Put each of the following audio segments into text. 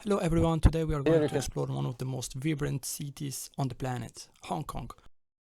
Hello everyone, today we are going to explore one of the most vibrant cities on the planet, Hong Kong.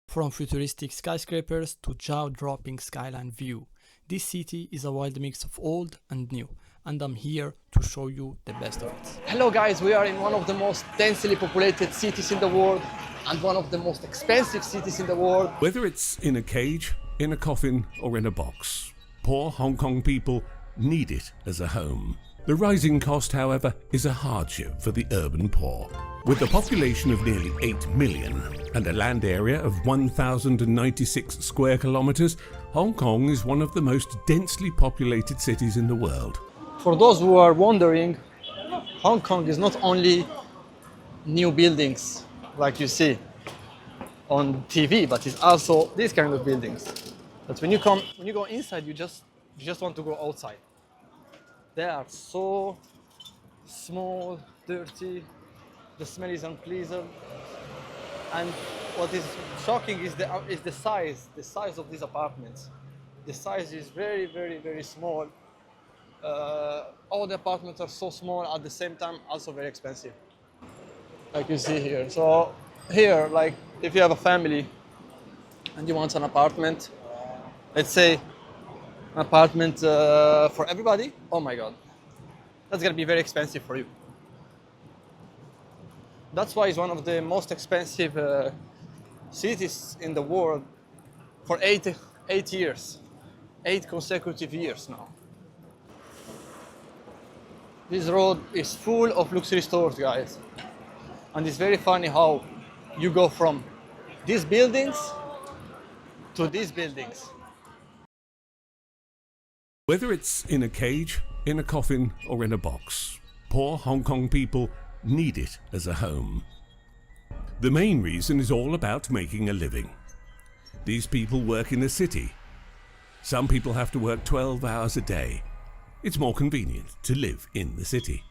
From futuristic skyscrapers to jaw-dropping skyline view, this city is a wild mix of old and new, and I'm here to show you the best of it. Hello guys, we are in one of the most densely populated cities in the world and one of the most expensive cities in the world. Whether it's in a cage, in a coffin or in a box, poor Hong Kong people need it as a home. The rising cost, however, is a hardship for the urban poor. With a population of nearly 8 million and a land area of 1,096 square kilometers, Hong Kong is one of the most densely populated cities in the world. For those who are wondering, Hong Kong is not only new buildings like you see on TV, but it's also these kind of buildings. But when you go inside, you just want to go outside. They are so small, dirty, the smell is unpleasant. And what is shocking is the size of these apartments. The size is very, very, very small. All the apartments are so small, at the same time also very expensive, like you see here. So here, like if you have a family and you want an apartment, let's say an apartment for everybody, oh my god, that's gonna be very expensive for you. That's why it's one of the most expensive cities in the world for 8 years, 8 consecutive years now. This road is full of luxury stores, guys. And it's very funny how you go from these buildings to these buildings. Whether it's in a cage, in a coffin or in a box, poor Hong Kong people need it as a home. The main reason is all about making a living. These people work in the city. Some people have to work 12 hours a day. It's more convenient to live in the city.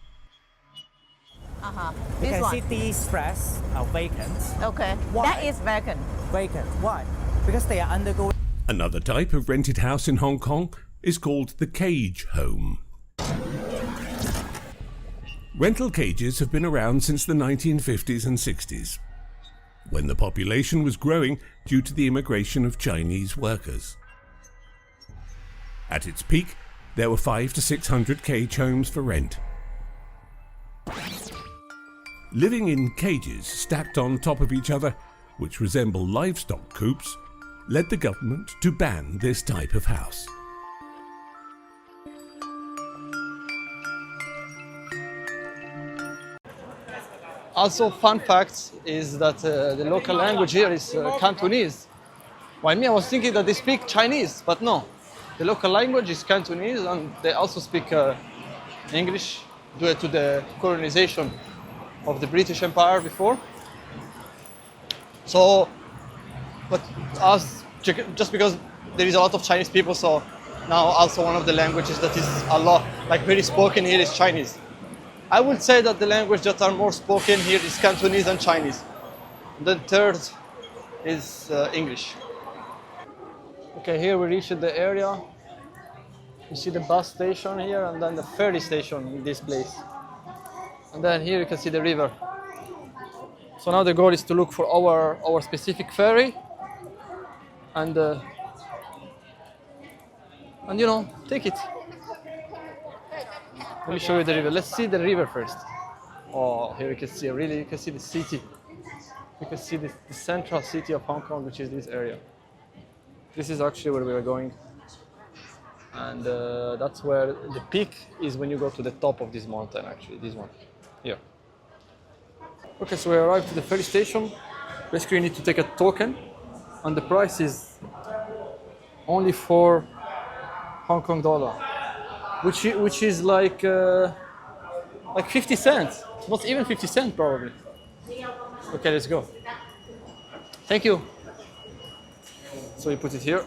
You This can one. see these flats are vacant. Okay, Why? that is vacant. Vacant. Why? Because they are undergoing. Another type of rented house in Hong Kong is called the cage home. Rental cages have been around since the 1950s and 60s, when the population was growing due to the immigration of Chinese workers. At its peak, there were 500 to 600 cage homes for rent. Living in cages stacked on top of each other, which resemble livestock coops, led the government to ban this type of house. Also, fun fact is that the local language here is Cantonese. While me, I was thinking that they speak Chinese, but no. The local language is Cantonese, and they also speak English due to the colonization of the British Empire before. So, but us, just because there is a lot of Chinese people, so now also one of the languages that is a lot, like very spoken here is Chinese. I would say that the language that are more spoken here is Cantonese and Chinese. The third is English. Okay, here we reached the area. You see the bus station here and then the ferry station in this place. And then here you can see the river. So now the goal is to look for our specific ferry and you know, take it. Let me show you the river. Let's see the river first. Oh, here you can see, really, you can see the city. You can see the central city of Hong Kong, which is this area. This is actually where we are going. And that's where the peak is when you go to the top of this mountain, actually, this one, here. Okay, so we arrived to the ferry station. Basically, you need to take a token, and the price is only 4 Hong Kong dollar. Which is like 50 cents, not even 50 cents probably. Okay, let's go. Thank you. So you put it here,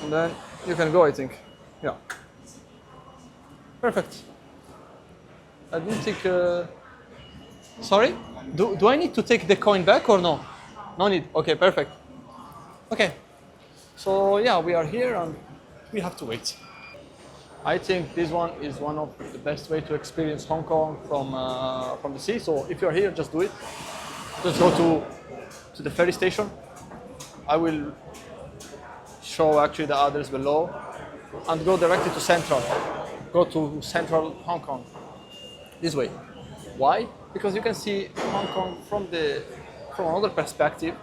and then you can go, I think. Yeah. Perfect. I don't think. Sorry? Do I need to take the coin back or no? No need. Okay, perfect. Okay. So yeah, we are here and we have to wait. I think this one is one of the best way to experience Hong Kong from the sea. So if you're here, just do it. Just go to the ferry station. I will show actually the others below, and go directly to Central. Go to Central Hong Kong. This way. Why? Because you can see Hong Kong from another perspective,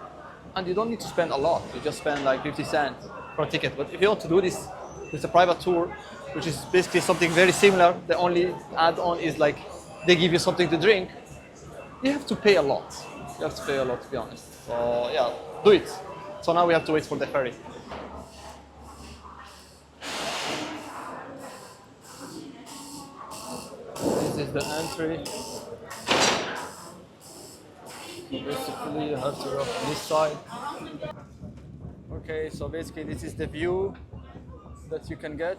and you don't need to spend a lot. You just spend like 50 cents for a ticket. But if you want to do this, it's a private tour, which is basically something very similar. The only add-on is like they give you something to drink. You have to pay a lot. You have to pay a lot, to be honest. So yeah, do it. So now we have to wait for the ferry. This is the entry. So basically you have to go on this side. Okay, so basically this is the view that you can get.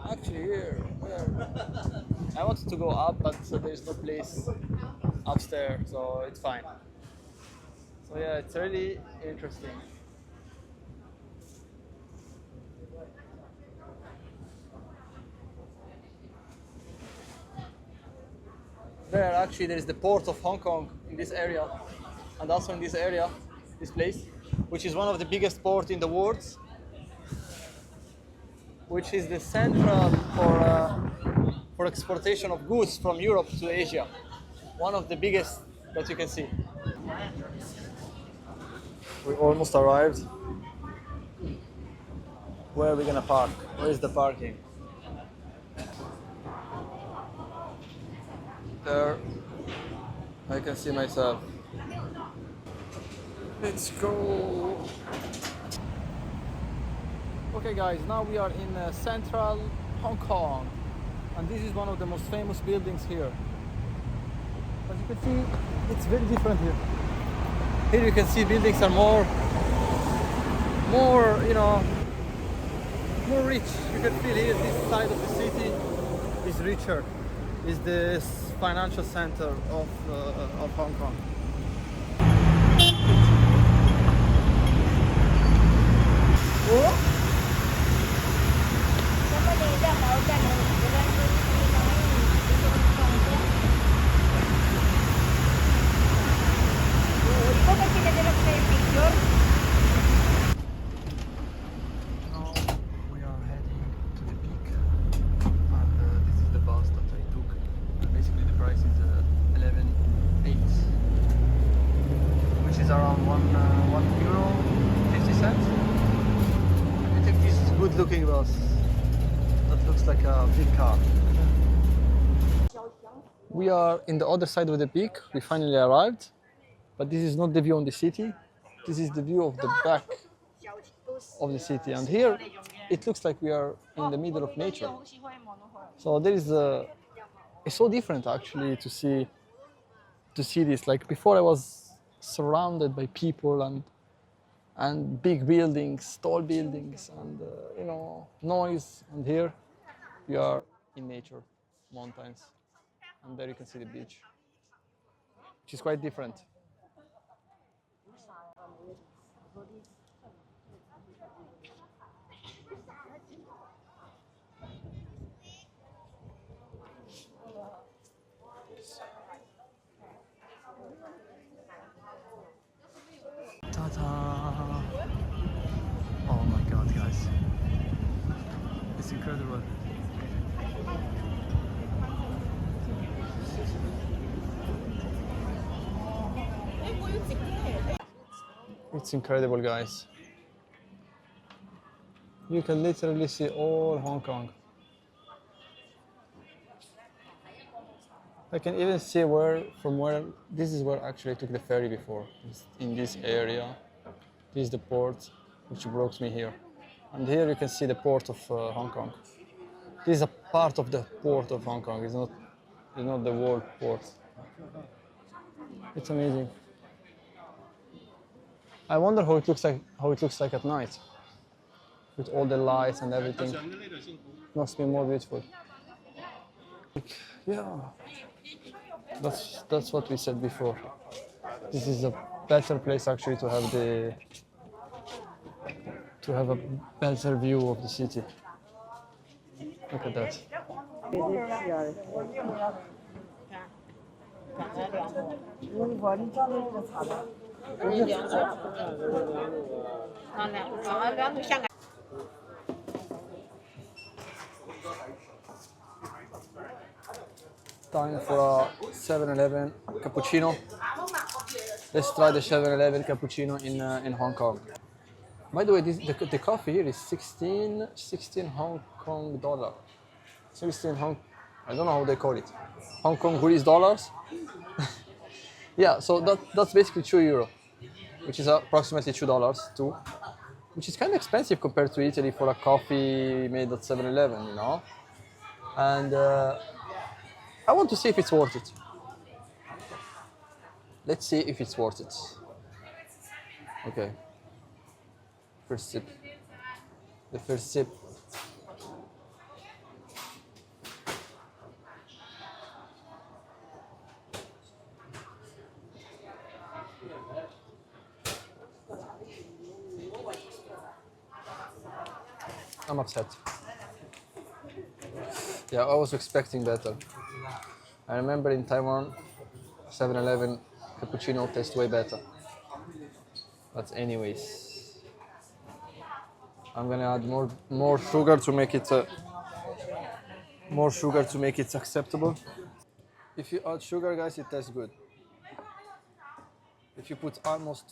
Actually here, I wanted to go up, but there is no place upstairs, so it's fine. So yeah, it's really interesting. There is the port of Hong Kong in this area, and also in this area, this place, which is one of the biggest ports in the world, which is the central for exportation of goods from Europe to Asia. One of the biggest that you can see. We almost arrived. Where are we gonna park? Where is the parking? There, I can see myself. Let's go. Okay guys, now we are in central Hong Kong, and this is one of the most famous buildings here. As you can see, it's very different here. Here you can see buildings are more rich. You can feel here this side of the city is richer. Is the financial center of Hong Kong. Now we are heading to the peak, and this is the bus that I took. And basically the price is 11.8, which is around €1.50. I think this is a good looking bus. That looks like a big car. We are in the other side of the peak. We finally arrived, but this is not the view on the city. This is the view of the back of the city, and here it looks like we are in the middle of nature. So there is it's so different actually to see this. Like before, I was surrounded by people and big buildings, tall buildings, and noise. And here we are in nature, mountains, and there you can see the beach, which is quite different. Ta-da! Oh my god, guys. It's incredible. It's incredible, guys. You can literally see all Hong Kong. I can even see this is where actually I took the ferry before. It's in this area. This is the port which brought me here. And here you can see the port of Hong Kong. This is a part of the port of Hong Kong. It's not the whole port. It's amazing. I wonder how it looks like at night, with all the lights and everything. Must be more beautiful. Yeah, that's what we said before. This is a better place actually to have to have a better view of the city. Look at that. Time for a 7-Eleven cappuccino. Let's try the 7-Eleven cappuccino in Hong Kong. By the way, the coffee here is 16 Hong Kong dollar. 16 Hong, I don't know how they call it. Hong Kong Greece dollars. Yeah, so that's basically €2, which is approximately $2 too, which is kind of expensive compared to Italy for a coffee made at 7-Eleven, you know. And I want to see if it's worth it. Let's see if it's worth it. Okay. First sip. The first sip. I'm upset. Yeah, I was expecting better. I remember in Taiwan, 7-Eleven cappuccino tastes way better. But anyways, I'm gonna add more sugar to make it acceptable. If you add sugar, guys, it tastes good. If you put almost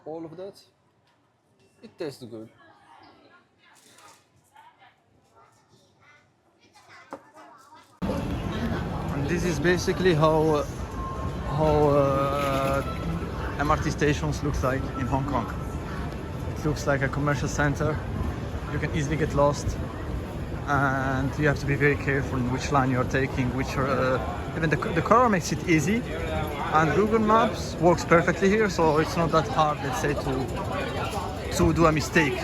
all of that, it tastes good. And this is basically how MRT stations looks like in Hong Kong. It looks like a commercial center. You can easily get lost, and you have to be very careful in which line you are taking. Even the car makes it easy, and Google Maps works perfectly here, so it's not that hard, let's say, to do a mistake.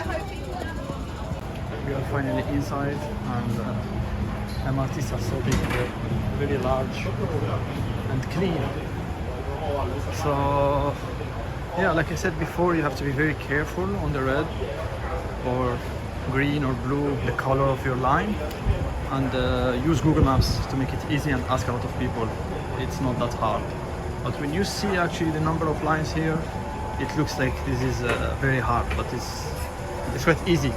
We are finally inside, and MRTs are so big, they're very large and clean. So yeah, like I said before, you have to be very careful on the red or green or blue, the color of your line, and use Google Maps to make it easy and ask a lot of people. It's not that hard. But when you see actually the number of lines here, it looks like this is very hard, but it's quite easy.